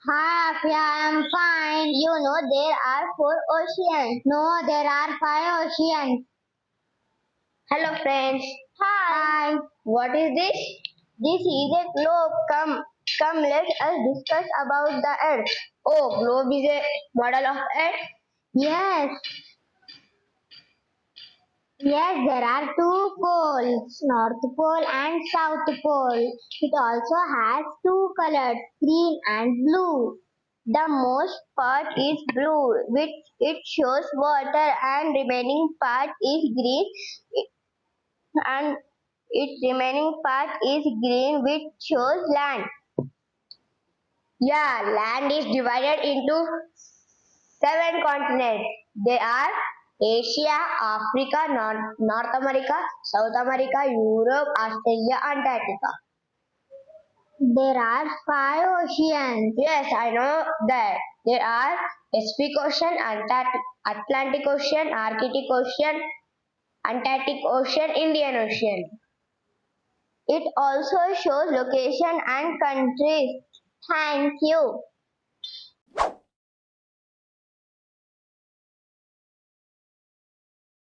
Hi, Afia, I am fine. You know there are four oceans. No, there are five oceans. Hello friends. Hi. What is this? This is a globe. Come, let us discuss about the Earth. Oh, globe is a model of Earth. Yes, yes, there are two poles, North Pole and South Pole. It also has two colors, green and blue. The most part is blue, which it shows water, and remaining part is green, and its remaining part is green, which shows land. Yeah, land is divided into seven continents. They are Asia, Africa, North America, South America, Europe, Australia, Antarctica. There are five oceans. Yes, I know that. There are Pacific Ocean, Atlantic Ocean, Arctic Ocean, Antarctic Ocean, Indian Ocean. It also shows location and countries. Thank you.